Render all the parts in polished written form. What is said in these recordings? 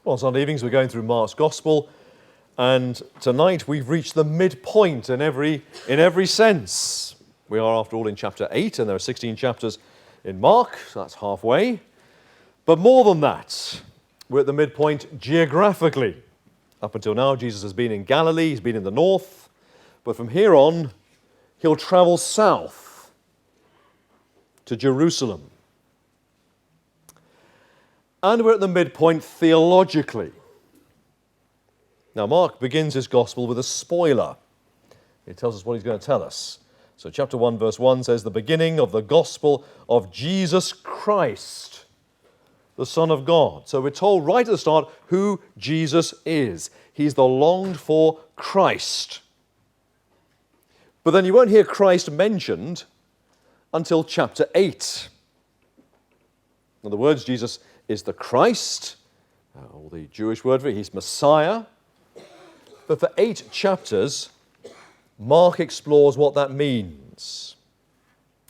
Well, Sunday evenings we're going through Mark's Gospel, and tonight we've reached the midpoint in every sense. We are, after all, in chapter 8, and there are 16 chapters in Mark, so that's halfway. But more than that, we're at the midpoint geographically. Up until now, Jesus has been in Galilee, he's been in the north, but from here on, he'll travel south to Jerusalem. And we're at the midpoint theologically. Now, Mark begins his gospel with a spoiler. He tells us what he's going to tell us. So chapter 1, verse 1 says, the beginning of the gospel of Jesus Christ, the Son of God. So we're told right at the start who Jesus is. He's the longed-for Christ. But then you won't hear Christ mentioned until chapter 8. In other words, Jesus is the Christ, or the Jewish word for it, he's Messiah. But for 8 chapters, Mark explores what that means.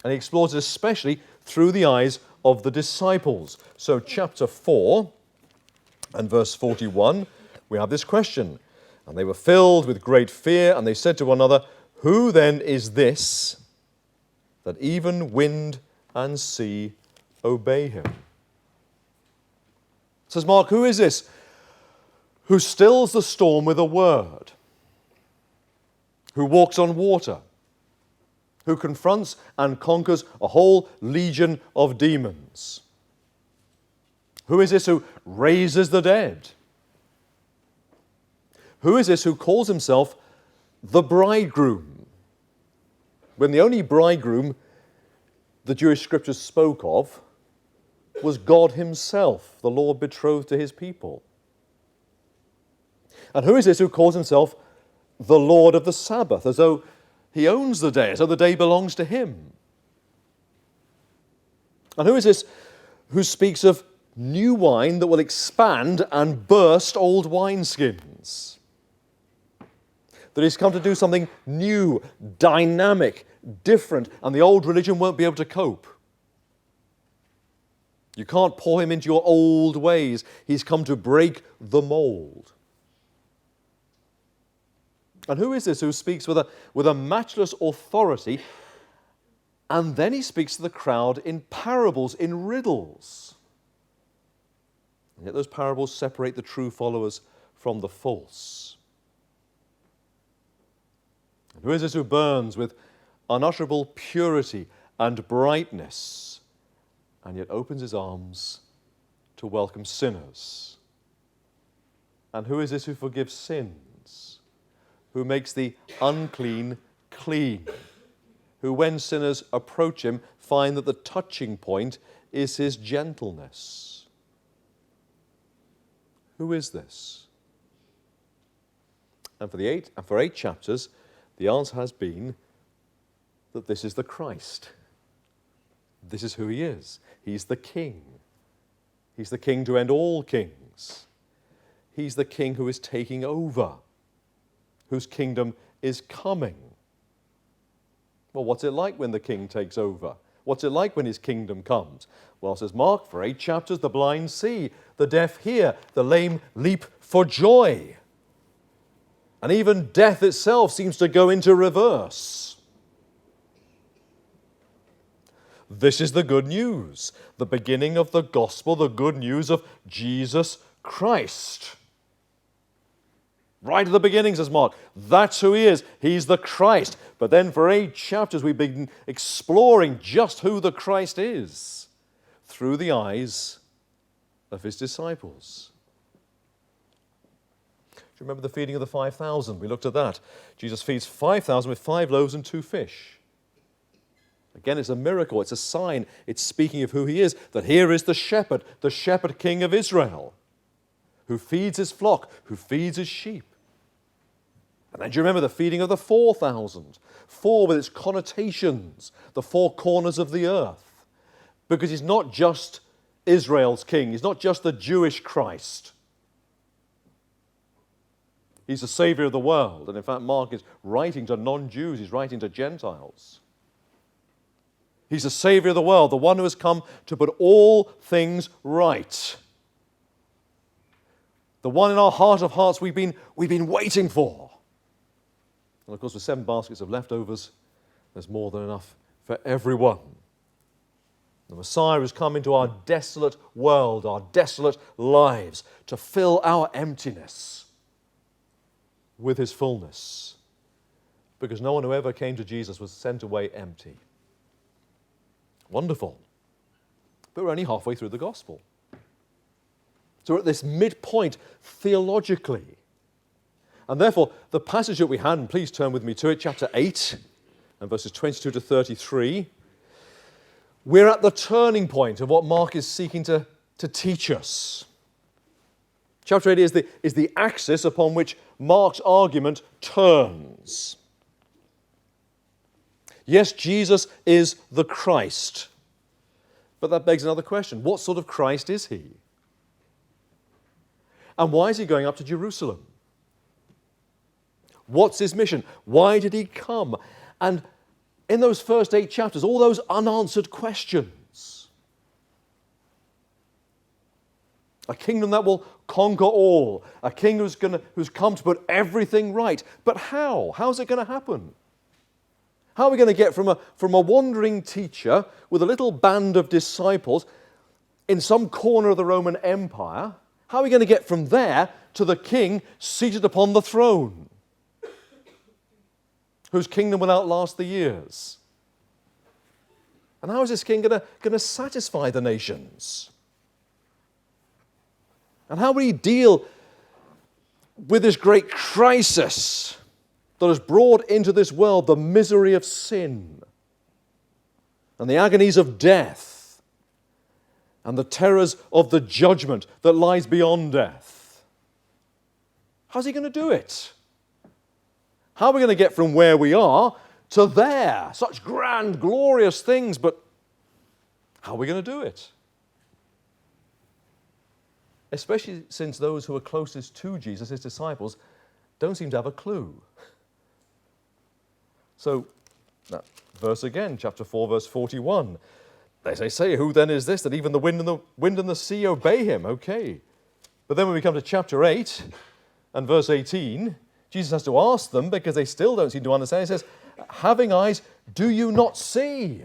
And he explores it especially through the eyes of the disciples. So chapter 4 and verse 41, we have this question. And they were filled with great fear, and they said to one another, who then is this that even wind and sea obey him? Says Mark, who is this who stills the storm with a word, who walks on water, who confronts and conquers a whole legion of demons? Who is this who raises the dead? Who is this who calls himself the bridegroom, when the only bridegroom the Jewish scriptures spoke of was God himself, the Lord betrothed to his people? And who is this who calls himself the Lord of the Sabbath, as though he owns the day, as though the day belongs to him? And who is this who speaks of new wine that will expand and burst old wineskins? That he's come to do something new, dynamic, different, and the old religion won't be able to cope. You can't pour him into your old ways. He's come to break the mold. And who is this who speaks with a matchless authority, and then he speaks to the crowd in parables, in riddles? And yet those parables separate the true followers from the false. And who is this who burns with unutterable purity and brightness, and yet opens his arms to welcome sinners? And who is this who forgives sins, who makes the unclean clean, who when sinners approach him find that the touching point is his gentleness? Who is this? And for 8 chapters, the answer has been that this is the Christ. This is who he is. He's the King. He's the King to end all kings. He's the King who is taking over, whose kingdom is coming. Well, what's it like when the King takes over? What's it like when his kingdom comes? Well, says Mark, for 8 chapters, the blind see, the deaf hear, the lame leap for joy. And even death itself seems to go into reverse. This is the good news, the beginning of the gospel, the good news of Jesus Christ. Right at the beginning, says Mark, that's who he is. He's the Christ. But then for 8 chapters, we've been exploring just who the Christ is through the eyes of his disciples. Do you remember the feeding of the 5,000? We looked at that. Jesus feeds 5,000 with 5 loaves and 2 fish. Again, it's a miracle, it's a sign, it's speaking of who he is, that here is the shepherd king of Israel, who feeds his flock, who feeds his sheep. And then do you remember the feeding of the 4,000? 4 with its connotations, the 4 corners of the earth. Because he's not just Israel's king, he's not just the Jewish Christ. He's the Savior of the world. And in fact, Mark is writing to non-Jews, he's writing to Gentiles. He's the Savior of the world, the one who has come to put all things right. The one in our heart of hearts we've been waiting for. And of course, with 7 baskets of leftovers, there's more than enough for everyone. The Messiah has come into our desolate world, our desolate lives, to fill our emptiness with his fullness. Because no one who ever came to Jesus was sent away empty. Wonderful. But we're only halfway through the gospel. So we're at this midpoint theologically. And therefore, the passage that we had, and please turn with me to it, chapter 8, and verses 22 to 33, we're at the turning point of what Mark is seeking to teach us. Chapter 8 is the axis upon which Mark's argument turns. Yes, Jesus is the Christ. But that begs another question. What sort of Christ is he? And why is he going up to Jerusalem? What's his mission? Why did he come? And in those first 8 chapters, all those unanswered questions. A kingdom that will conquer all. A king who's come to put everything right. But how? How's it going to happen? How are we going to get from a wandering teacher with a little band of disciples in some corner of the Roman Empire? How are we going to get from there to the king seated upon the throne, whose kingdom will outlast the years? And how is this king going to satisfy the nations? And how will he deal with this great crisis that has brought into this world the misery of sin and the agonies of death and the terrors of the judgment that lies beyond death? How's he going to do it? How are we going to get from where we are to there? Such grand, glorious things, but how are we going to do it? Especially since those who are closest to Jesus, his disciples, don't seem to have a clue. So, verse again, chapter 4, verse 41. They say, who then is this that even the wind and the sea obey him? Okay. But then when we come to chapter 8 and verse 18, Jesus has to ask them, because they still don't seem to understand. He says, having eyes, do you not see?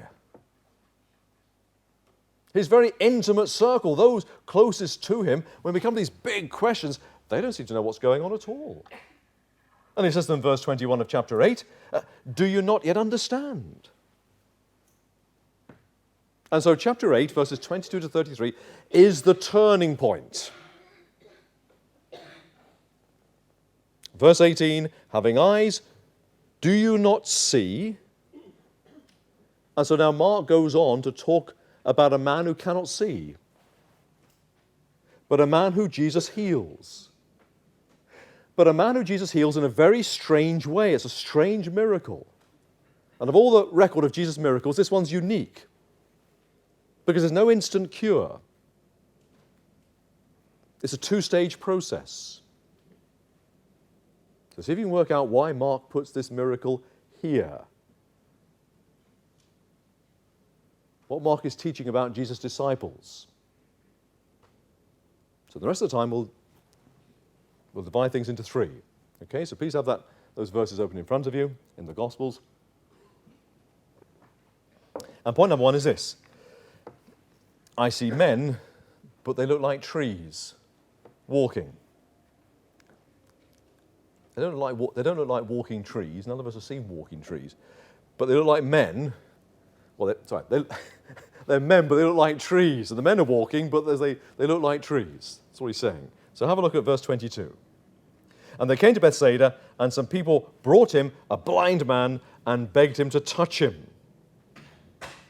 His very intimate circle, those closest to him, when we come to these big questions, they don't seem to know what's going on at all. And he says to them in verse 21 of chapter 8, do you not yet understand? And so chapter 8, verses 22 to 33, is the turning point. Verse 18, having eyes, do you not see? And so now Mark goes on to talk about a man who cannot see, but a man who Jesus heals. But a man who Jesus heals in a very strange way. It's a strange miracle. And of all the record of Jesus' miracles, this one's unique, because there's no instant cure. It's a 2-stage process. So see if you can work out why Mark puts this miracle here. What Mark is teaching about Jesus' disciples. So the rest of the time we'll divide things into 3. Okay, so please have those verses open in front of you in the Gospels. And point number 1 is this. I see men, but they look like trees, walking. They don't look like walking trees. None of us have seen walking trees. But they look like men. Well, they're men, but they look like trees. And the men are walking, but they look like trees. That's what he's saying. So have a look at verse 22. And they came to Bethsaida, and some people brought him a blind man and begged him to touch him.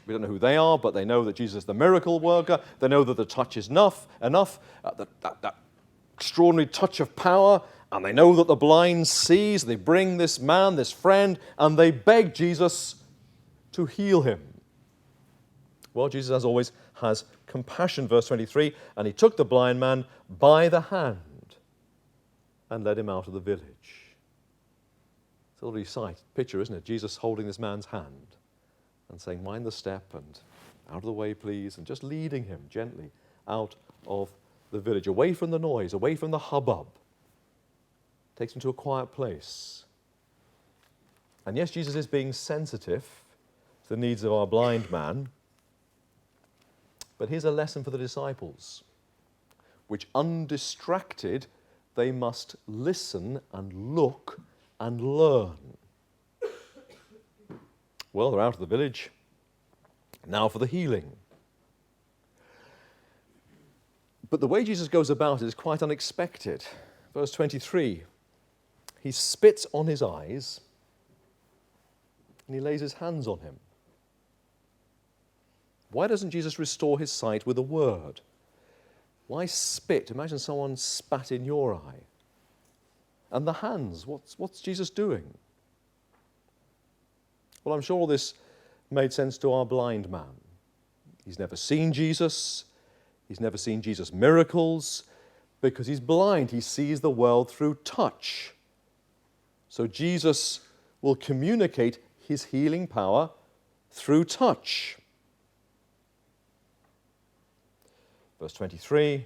We don't know who they are, but they know that Jesus is the miracle worker. They know that the touch is enough, that extraordinary touch of power, and they know that the blind sees. They bring this man, this friend, and they beg Jesus to heal him. Well, Jesus, as always, has compassion. Verse 23, and he took the blind man by the hand and led him out of the village. It's a lovely picture, isn't it? Jesus holding this man's hand and saying, mind the step and out of the way, please, and just leading him gently out of the village, away from the noise, away from the hubbub. Takes him to a quiet place. And yes, Jesus is being sensitive to the needs of our blind man. But here's a lesson for the disciples, which undistracted, they must listen and look and learn. Well, they're out of the village. Now for the healing. But the way Jesus goes about it is quite unexpected. Verse 23, he spits on his eyes and he lays his hands on him. Why doesn't Jesus restore his sight with a word? Why spit? Imagine someone spat in your eye. And the hands, what's Jesus doing? Well, I'm sure all this made sense to our blind man. He's never seen Jesus. He's never seen Jesus' miracles. Because he's blind, he sees the world through touch. So Jesus will communicate his healing power through touch. Verse 23,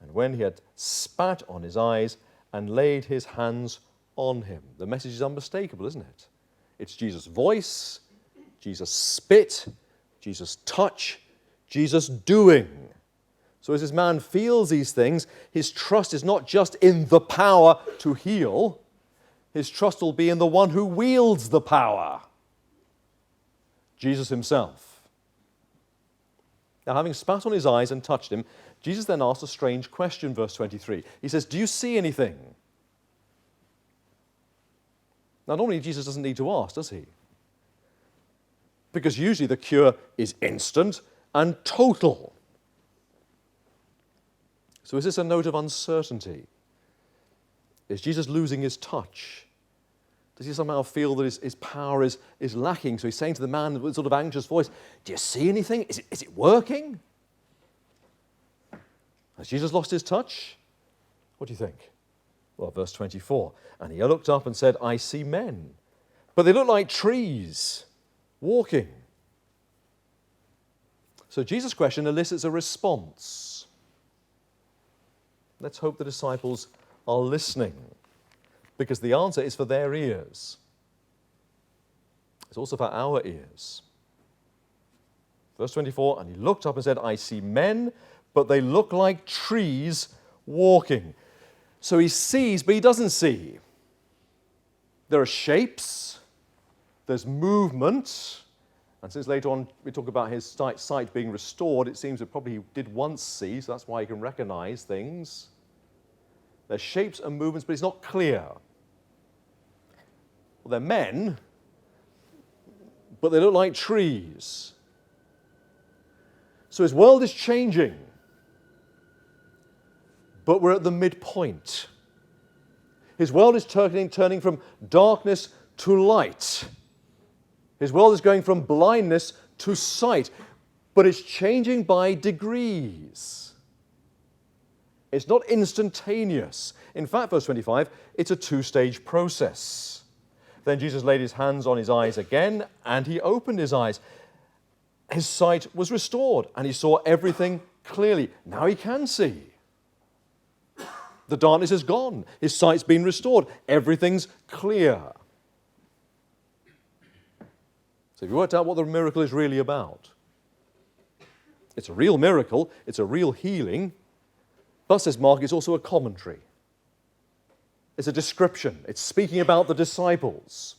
and when he had spat on his eyes and laid his hands on him. The message is unmistakable, isn't it? It's Jesus' voice, Jesus' spit, Jesus' touch, Jesus' doing. So as this man feels these things, his trust is not just in the power to heal. His trust will be in the one who wields the power, Jesus himself. Now, having spat on his eyes and touched him, Jesus then asks a strange question, verse 23. He says, do you see anything? Now, normally Jesus doesn't need to ask, does he? Because usually the cure is instant and total. So is this a note of uncertainty? Is Jesus losing his touch? Does he somehow feel that his power is lacking? So he's saying to the man with a sort of anxious voice, do you see anything? Is it working? Has Jesus lost his touch? What do you think? Well, verse 24, and he looked up and said, I see men, but they look like trees walking. So Jesus' question elicits a response. Let's hope the disciples are listening, because the answer is for their ears. It's also for our ears. Verse 24, and he looked up and said, I see men, but they look like trees walking. So he sees, but he doesn't see. There are shapes, there's movement, and since later on we talk about his sight being restored, it seems that probably he did once see, so that's why he can recognize things. There's shapes and movements, but it's not clear. Well, they're men, but they look like trees. So his world is changing, but we're at the midpoint. His world is turning from darkness to light. His world is going from blindness to sight, but it's changing by degrees. It's not instantaneous. In fact, verse 25, it's a two-stage process. Then Jesus laid his hands on his eyes again, and he opened his eyes. His sight was restored, and he saw everything clearly. Now he can see. The darkness is gone. His sight's been restored. Everything's clear. So have you worked out what the miracle is really about? It's a real miracle. It's a real healing. But, says Mark, it's also a commentary. It's a description. It's speaking about the disciples.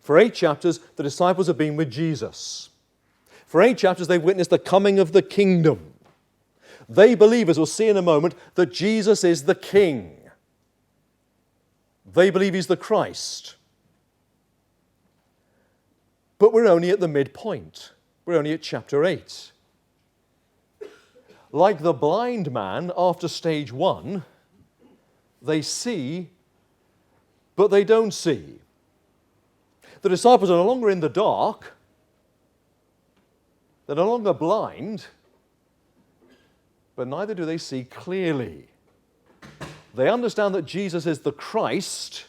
For 8 chapters, the disciples have been with Jesus. For 8 chapters, they've witnessed the coming of the kingdom. They believe, as we'll see in a moment, that Jesus is the King. They believe he's the Christ. But we're only at the midpoint. We're only at chapter 8. Like the blind man after stage 1, they see, but they don't see. The disciples are no longer in the dark. They're no longer blind, but neither do they see clearly. They understand that Jesus is the Christ,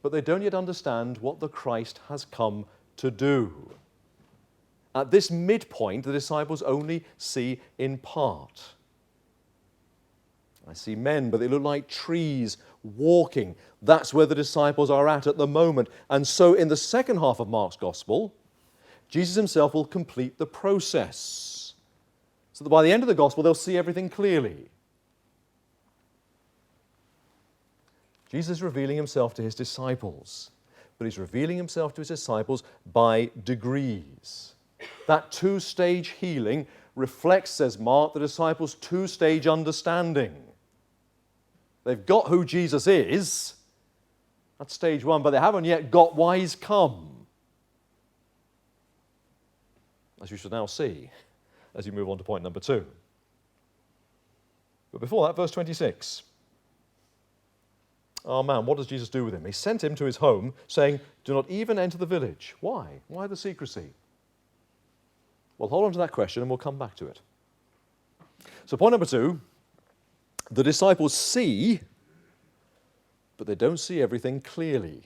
but they don't yet understand what the Christ has come to do. At this midpoint, the disciples only see in part. I see men, but they look like trees walking. That's where the disciples are at the moment. And so in the second half of Mark's Gospel, Jesus himself will complete the process, so that by the end of the Gospel, they'll see everything clearly. Jesus is revealing himself to his disciples, but he's revealing himself to his disciples by degrees. That two-stage healing reflects, says Mark, the disciples' two-stage understanding. They've got who Jesus is. That's stage one, but they haven't yet got why he's come. As you shall now see, as you move on to point number 2. But before that, verse 26. Oh man, what does Jesus do with him? He sent him to his home, saying, do not even enter the village. Why? Why the secrecy? Well, hold on to that question and we'll come back to it. So point number 2, the disciples see, but they don't see everything clearly.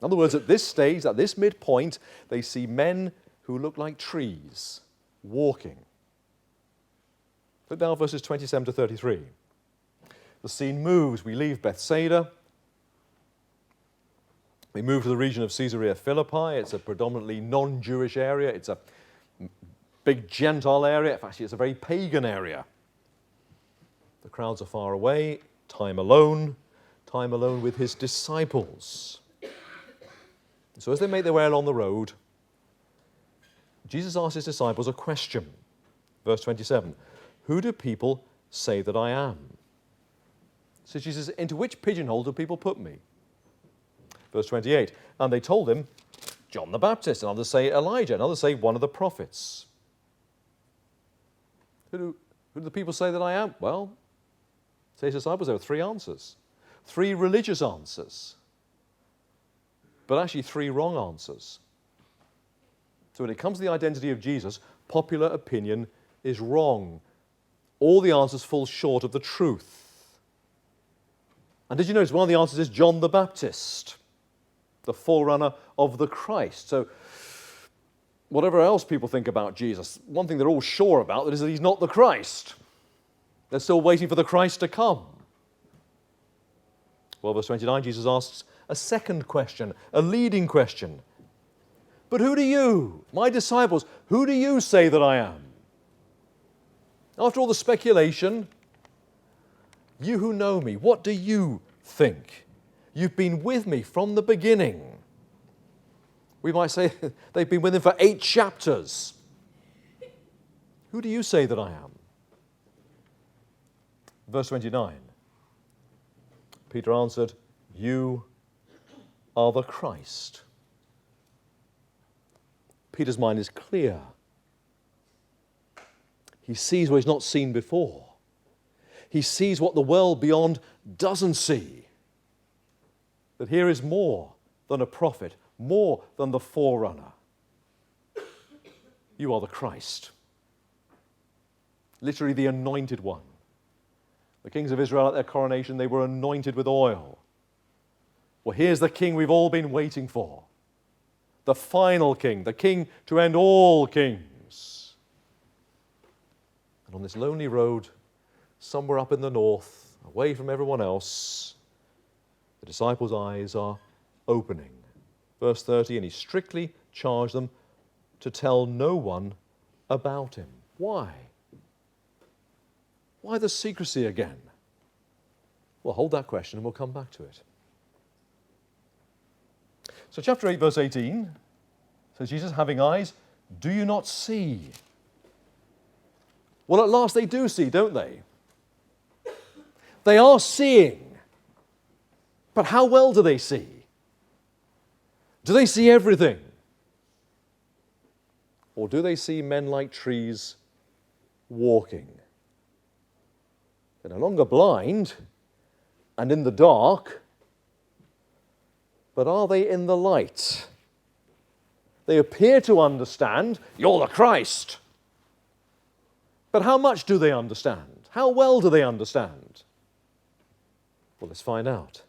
In other words, at this stage, at this midpoint, they see men who look like trees walking. Look now at verses 27 to 33. The scene moves. We leave Bethsaida. We move to the region of Caesarea Philippi. It's a predominantly non-Jewish area. It's a big Gentile area. Actually, it's a very pagan area. The crowds are far away. Time alone with his disciples. So as they make their way along the road, Jesus asks his disciples a question. Verse 27, who do people say that I am? So Jesus says, into which pigeonhole do people put me? Verse 28, and they told him, John the Baptist, and others say Elijah, and others say one of the prophets. Who do the people say that I am? Well, say his disciples, there were 3 answers. 3 religious answers. But actually 3 wrong answers. So when it comes to the identity of Jesus, popular opinion is wrong. All the answers fall short of the truth. And did you notice one of the answers is John the Baptist, the forerunner of the Christ. So whatever else people think about Jesus, one thing they're all sure about is that he's not the Christ. They're still waiting for the Christ to come. Well, verse 29, Jesus asks a second question, a leading question. But who do you, my disciples, who do you say that I am? After all the speculation, you who know me, what do you think? You've been with me from the beginning. We might say they've been with him for 8 chapters. Who do you say that I am? Verse 29. Peter answered, you are the Christ. Peter's mind is clear. He sees what he's not seen before. He sees what the world beyond doesn't see. That here is more than a prophet, more than the forerunner. You are the Christ. Literally the anointed one. The kings of Israel at their coronation, they were anointed with oil. Well, here's the king we've all been waiting for. The final king, the king to end all kings. And on this lonely road, somewhere up in the north, away from everyone else, the disciples' eyes are opening. Verse 30, and he strictly charged them to tell no one about him. Why? Why the secrecy again? Well, hold that question and we'll come back to it. So chapter 8, verse 18, says, Jesus, having eyes, do you not see? Well, at last they do see, don't they? They are seeing. But how well do they see? Do they see everything? Or do they see men like trees walking? They're no longer blind and in the dark, but are they in the light? They appear to understand, you're the Christ. But how much do they understand? How well do they understand? Well, let's find out.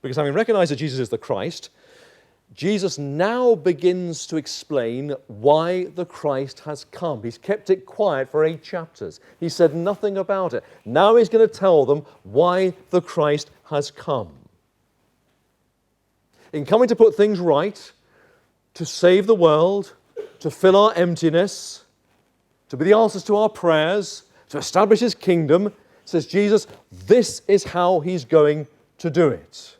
Because having recognized that Jesus is the Christ, Jesus now begins to explain why the Christ has come. He's kept it quiet for 8 chapters. He said nothing about it. Now he's going to tell them why the Christ has come. In coming to put things right, to save the world, to fill our emptiness, to be the answers to our prayers, to establish his kingdom, says Jesus, this is how he's going to do it.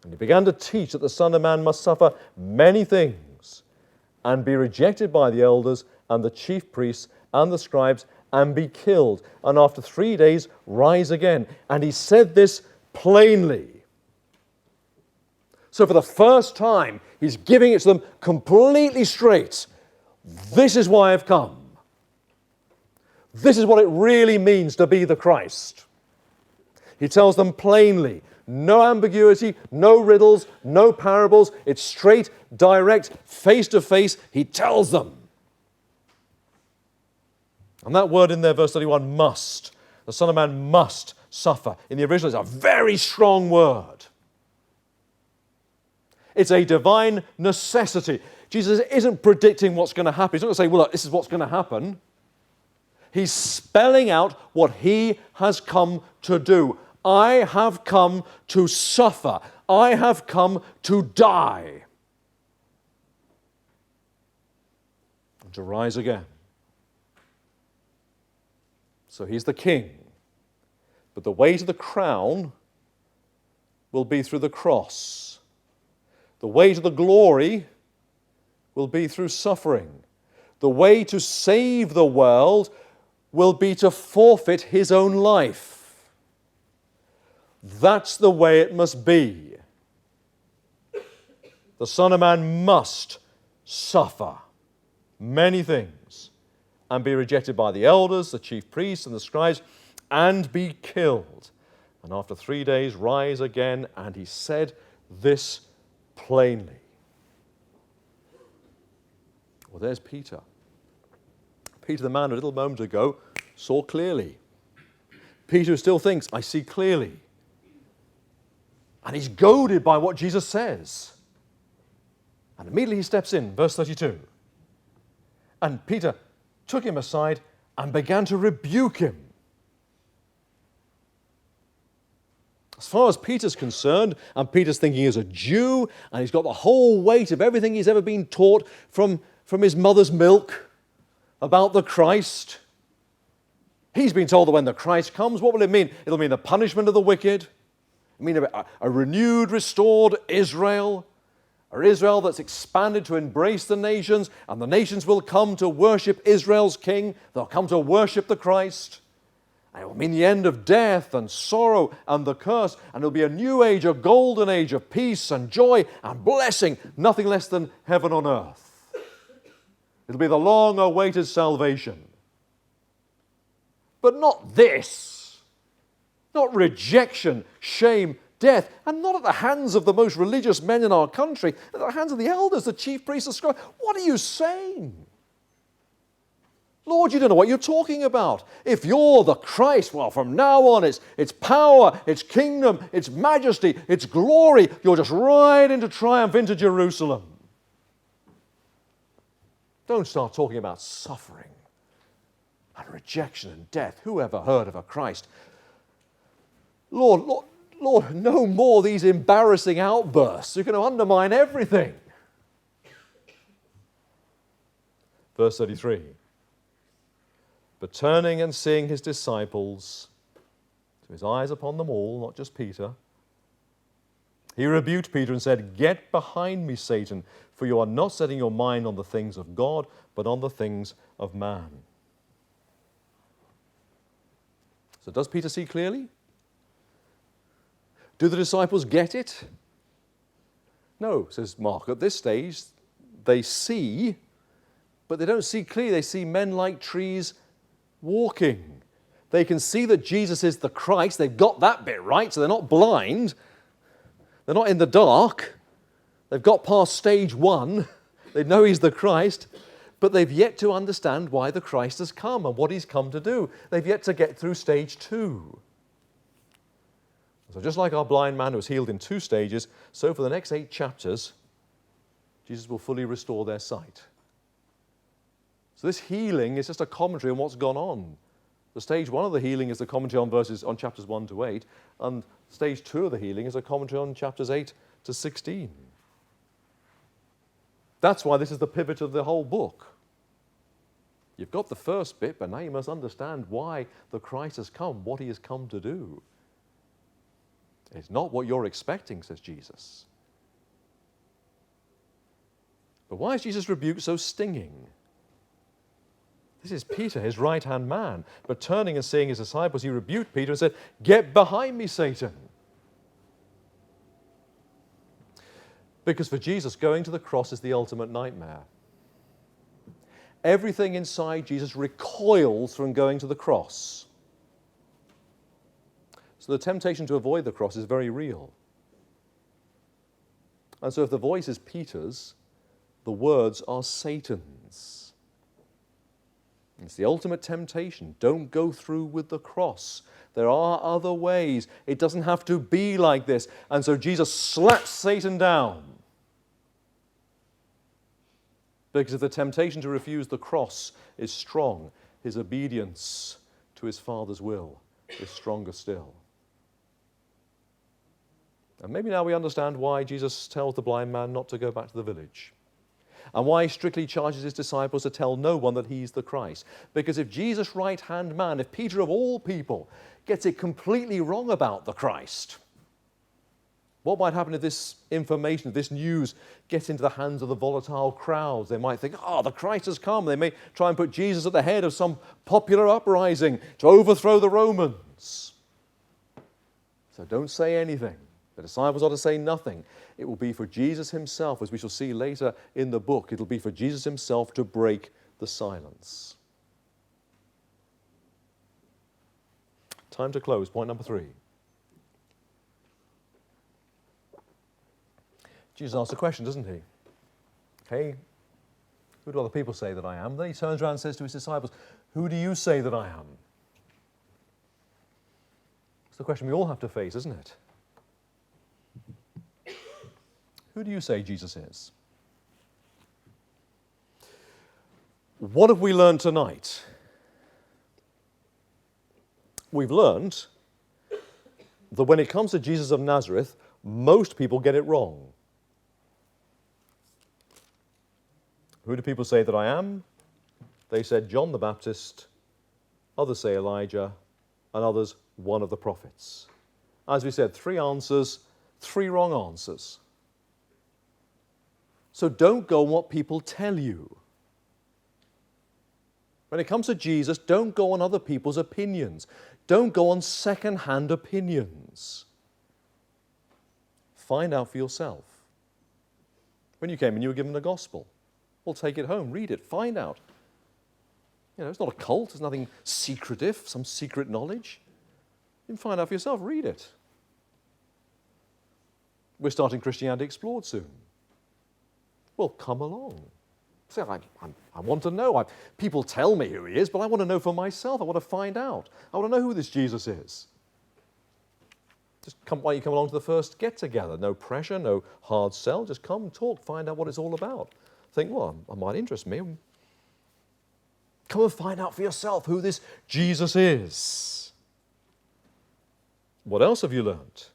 And he began to teach that the Son of Man must suffer many things and be rejected by the elders and the chief priests and the scribes and be killed, and after 3 days rise again. And he said this plainly. So for the first time, he's giving it to them completely straight. This is why I've come. This is what it really means to be the Christ. He tells them plainly. No ambiguity, no riddles, no parables. It's straight, direct, face to face. He tells them. And that word in there, verse 31, must. The Son of Man must suffer. In the original, it's a very strong word. It's a divine necessity. Jesus isn't predicting what's going to happen. He's not going to say, well, look, this is what's going to happen. He's spelling out what he has come to do. I have come to suffer. I have come to die. And to rise again. So he's the king. But the way to the crown will be through the cross. The way to the glory will be through suffering. The way to save the world will be to forfeit his own life. That's the way it must be. The Son of Man must suffer many things and be rejected by the elders, the chief priests, and the scribes, and be killed. And after 3 days rise again, and he said this plainly. Well, there's Peter. Peter, the man a little moment ago, saw clearly. Peter who still thinks, I see clearly. And he's goaded by what Jesus says. And immediately he steps in, verse 32. And Peter took him aside and began to rebuke him. As far as Peter's concerned, and Peter's thinking as a Jew, and he's got the whole weight of everything he's ever been taught from his mother's milk about the Christ. He's been told that when the Christ comes, what will it mean? It'll mean the punishment of the wicked. It'll mean a renewed, restored Israel. Or Israel that's expanded to embrace the nations, and the nations will come to worship Israel's king. They'll come to worship the Christ. And it will mean the end of death and sorrow and the curse, and it'll be a new age, a golden age of peace and joy and blessing, nothing less than heaven on earth. It'll be the long-awaited salvation. But not this. Not rejection, shame, death, and not at the hands of the most religious men in our country, at the hands of the elders, the chief priests, the scribes. What are you saying? Lord, you don't know what you're talking about. If you're the Christ, well, from now on it's power, it's kingdom, it's majesty, it's glory. You'll just ride into triumph into Jerusalem. Don't start talking about suffering and rejection and death. Who ever heard of a Christ? Lord, no more these embarrassing outbursts. You're going to undermine everything. Verse 33. But turning and seeing his disciples, so his eyes upon them all, not just Peter, he rebuked Peter and said, Get behind me, Satan, for you are not setting your mind on the things of God, but on the things of man. So does Peter see clearly? Do the disciples get it? No, says Mark. At this stage, they see, but they don't see clearly. They see men like trees walking. They can see that Jesus is the Christ. They've got that bit right, so they're not blind. They're not in the dark. They've got past stage 1. They know he's the Christ, but they've yet to understand why the Christ has come and what he's come to do. They've yet to get through stage 2. So just like our blind man who was healed in 2 stages, so for the next 8 chapters, Jesus will fully restore their sight. So this healing is just a commentary on what's gone on. The stage 1 of the healing is the commentary on chapters 1 to 8, and stage 2 of the healing is a commentary on chapters 8 to 16. That's why this is the pivot of the whole book. You've got the first bit, but now you must understand why the Christ has come, what he has come to do. It's not what you're expecting, says Jesus. But why is Jesus' rebuke so stinging? This is Peter, his right-hand man. But turning and seeing his disciples, he rebuked Peter and said, "Get behind me, Satan." Because for Jesus, going to the cross is the ultimate nightmare. Everything inside Jesus recoils from going to the cross. So the temptation to avoid the cross is very real. And so if the voice is Peter's, the words are Satan's. It's the ultimate temptation. Don't go through with the cross. There are other ways. It doesn't have to be like this. And so Jesus slaps Satan down. Because if the temptation to refuse the cross is strong, his obedience to his Father's will is stronger still. And maybe now we understand why Jesus tells the blind man not to go back to the village, and why he strictly charges his disciples to tell no one that he's the Christ. Because if Jesus' right-hand man, if Peter of all people, gets it completely wrong about the Christ, what might happen if this information, if this news gets into the hands of the volatile crowds? They might think, the Christ has come. They may try and put Jesus at the head of some popular uprising to overthrow the Romans. So don't say anything. The disciples are to say nothing. It will be for Jesus himself, as we shall see later in the book, it'll be for Jesus himself to break the silence. Time to close. Point number 3. Jesus asks a question, doesn't he? Hey, who do other people say that I am? Then he turns around and says to his disciples, who do you say that I am? It's the question we all have to face, isn't it? Who do you say Jesus is? What have we learned tonight? We've learned that when it comes to Jesus of Nazareth, most people get it wrong. Who do people say that I am? They said John the Baptist, others say Elijah, and others one of the prophets. As we said, 3 answers, 3 wrong answers. So don't go on what people tell you. When it comes to Jesus, don't go on other people's opinions. Don't go on second-hand opinions. Find out for yourself. When you came in, you were given the gospel. Well, take it home, read it, find out. It's not a cult, there's nothing secretive, some secret knowledge. You can find out for yourself, read it. We're starting Christianity Explored soon. Well, come along. Say, I want to know. People tell me who he is, but I want to know for myself. I want to find out. I want to know who this Jesus is. Why don't you come along to the first get-together? No pressure, no hard sell. Just come, talk, find out what it's all about. Think, well, it might interest me. Come and find out for yourself who this Jesus is. What else have you learnt?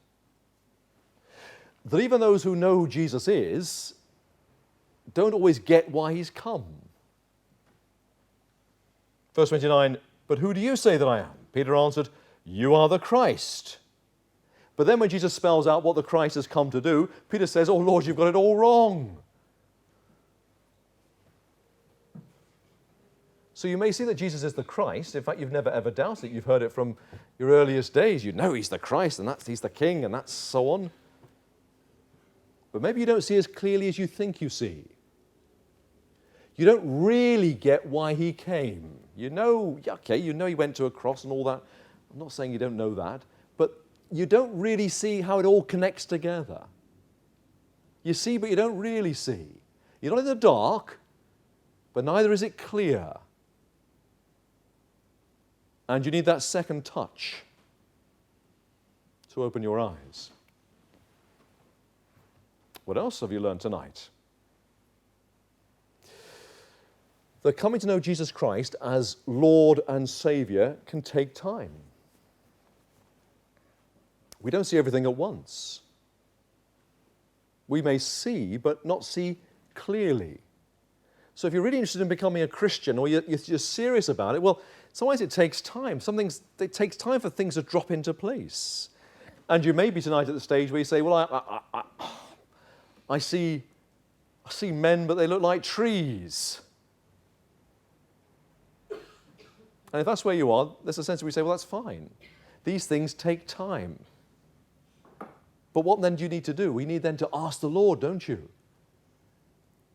That even those who know who Jesus is don't always get why he's come. Verse 29, but who do you say that I am? Peter answered, you are the Christ. But then when Jesus spells out what the Christ has come to do, Peter says, oh Lord, you've got it all wrong. So you may see that Jesus is the Christ. In fact, you've never ever doubted it. You've heard it from your earliest days. You know he's the Christ, and he's the King, and that's so on. But maybe you don't see as clearly as you think you see. You don't really get why he came. You know he went to a cross and all that. I'm not saying you don't know that, but you don't really see how it all connects together. You see, but you don't really see. You're not in the dark, but neither is it clear. And you need that second touch to open your eyes. What else have you learned tonight? That coming to know Jesus Christ as Lord and Saviour can take time. We don't see everything at once. We may see, but not see clearly. So if you're really interested in becoming a Christian, or you're serious about it, well, sometimes it takes time. It takes time for things to drop into place. And you may be tonight at the stage where you say, well, I see men, but they look like trees. And if that's where you are, there's a sense where we say, well, that's fine. These things take time. But what then do you need to do? We need then to ask the Lord, don't you?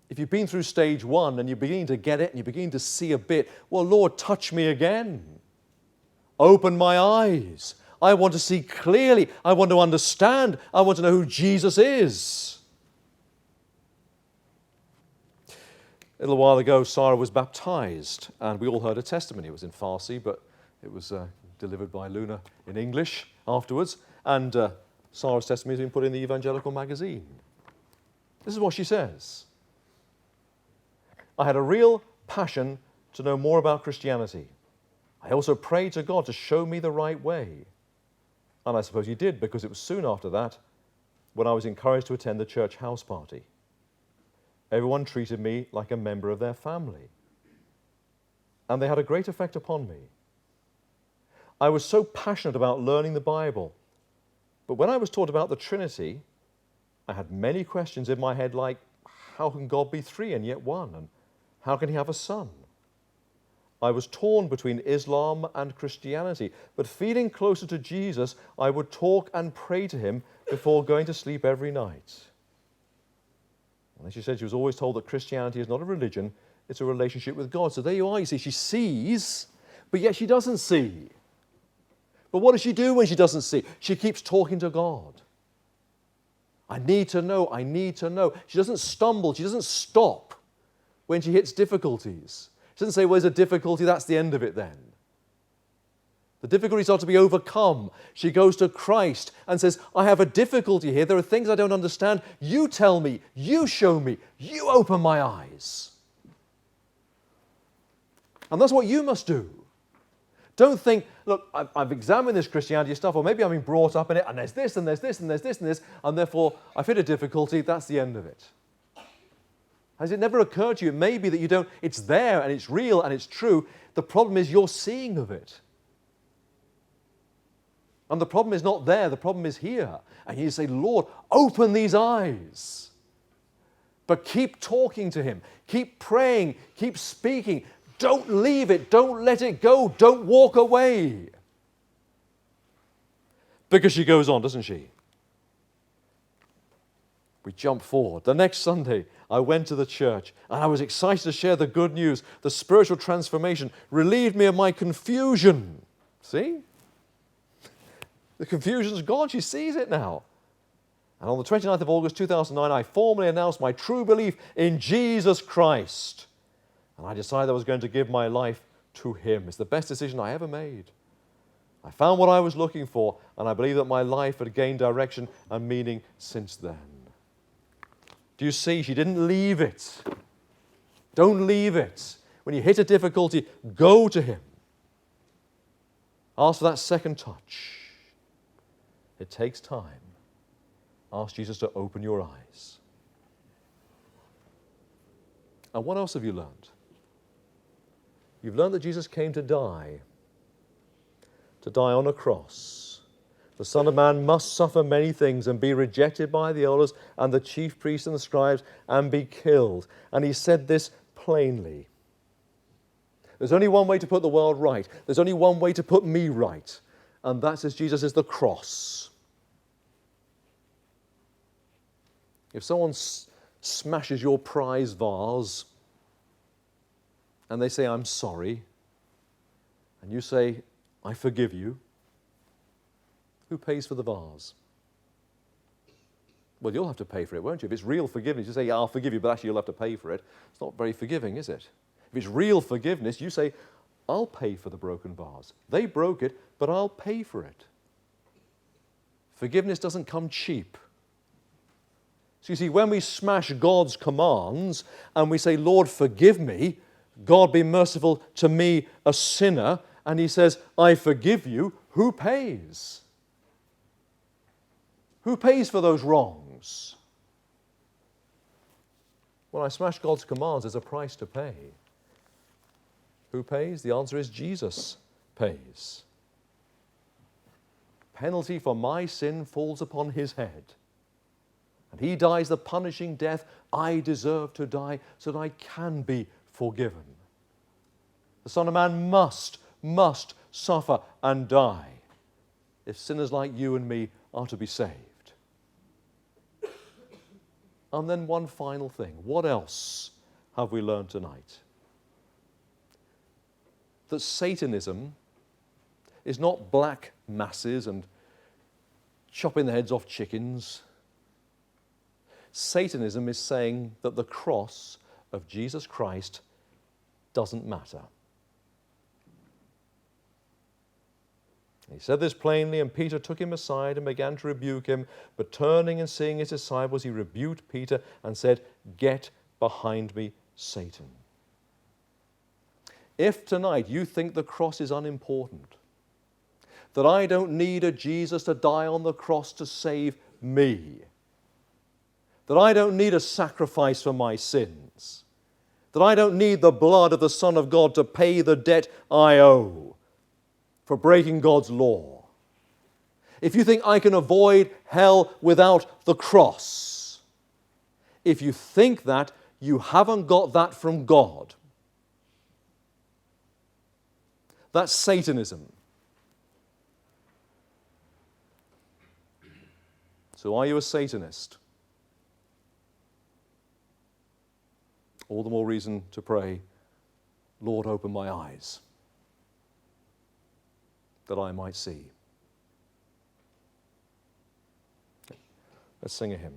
If you've been through stage 1 and you're beginning to get it and you're beginning to see a bit, well, Lord, touch me again. Open my eyes. I want to see clearly. I want to understand. I want to know who Jesus is. A little while ago, Sarah was baptized, and we all heard her testimony. It was in Farsi, but it was delivered by Luna in English afterwards. And Sarah's testimony has been put in the Evangelical magazine. This is what she says. I had a real passion to know more about Christianity. I also prayed to God to show me the right way. And I suppose He did, because it was soon after that when I was encouraged to attend the church house party. Everyone treated me like a member of their family. And they had a great effect upon me. I was so passionate about learning the Bible. But when I was taught about the Trinity, I had many questions in my head like, how can God be three and yet one? And how can He have a son? I was torn between Islam and Christianity. But feeling closer to Jesus, I would talk and pray to Him before going to sleep every night. And she said she was always told that Christianity is not a religion, it's a relationship with God. So there you are, you see, she sees, but yet she doesn't see. But what does she do when she doesn't see? She keeps talking to God. I need to know, I need to know. She doesn't stumble, she doesn't stop when she hits difficulties. She doesn't say, well, there's a difficulty, that's the end of it then. The difficulties are to be overcome. She goes to Christ and says, I have a difficulty here. There are things I don't understand. You tell me. You show me. You open my eyes. And that's what you must do. Don't think, look, I've examined this Christianity stuff, or maybe I've been brought up in it, and there's this, and there's this, and there's this, and this, and therefore I've hit a difficulty, that's the end of it. Has it never occurred to you, maybe that you don't, it's there, and it's real, and it's true. The problem is your seeing of it. And the problem is not there, the problem is here. And you say, Lord, open these eyes. But keep talking to Him. Keep praying. Keep speaking. Don't leave it. Don't let it go. Don't walk away. Because she goes on, doesn't she? We jump forward. The next Sunday, I went to the church and I was excited to share the good news. The spiritual transformation relieved me of my confusion. See? The confusion's gone. She sees it now. And on the 29th of August 2009, I formally announced my true belief in Jesus Christ. And I decided I was going to give my life to Him. It's the best decision I ever made. I found what I was looking for, and I believe that my life had gained direction and meaning since then. Do you see? She didn't leave it. Don't leave it. When you hit a difficulty, go to Him. Ask for that second touch. It takes time. Ask Jesus to open your eyes. And what else have you learned? You've learned that Jesus came to die on a cross. The Son of Man must suffer many things and be rejected by the elders and the chief priests and the scribes and be killed. And He said this plainly. There's only one way to put the world right. There's only one way to put me right. And that, says Jesus, is the cross. If someone smashes your prize vase and they say, I'm sorry, and you say, I forgive you, who pays for the vase? Well, you'll have to pay for it, won't you? If it's real forgiveness, you say, yeah, I'll forgive you, but actually you'll have to pay for it. It's not very forgiving, is it? If it's real forgiveness, you say, I'll pay for the broken vase. They broke it, but I'll pay for it. Forgiveness doesn't come cheap. So you see, when we smash God's commands and we say, Lord, forgive me, God be merciful to me, a sinner, and he says, I forgive you, who pays? Who pays for those wrongs? When I smash God's commands, there's a price to pay. Who pays? The answer is Jesus pays. Penalty for my sin falls upon his head. And he dies the punishing death I deserve to die so that I can be forgiven. The Son of Man must suffer and die if sinners like you and me are to be saved. And then one final thing. What else have we learned tonight? That Satanism is not black masses and chopping the heads off chickens. Satanism is saying that the cross of Jesus Christ doesn't matter. He said this plainly, and Peter took him aside and began to rebuke him. But turning and seeing his disciples, he rebuked Peter and said, Get behind me, Satan. If tonight you think the cross is unimportant, that I don't need a Jesus to die on the cross to save me, that I don't need a sacrifice for my sins, that I don't need the blood of the Son of God to pay the debt I owe for breaking God's law, if you think I can avoid hell without the cross, if you think that, you haven't got that from God. That's Satanism. So are you a Satanist? All the more reason to pray, Lord, open my eyes, that I might see. Let's sing a hymn.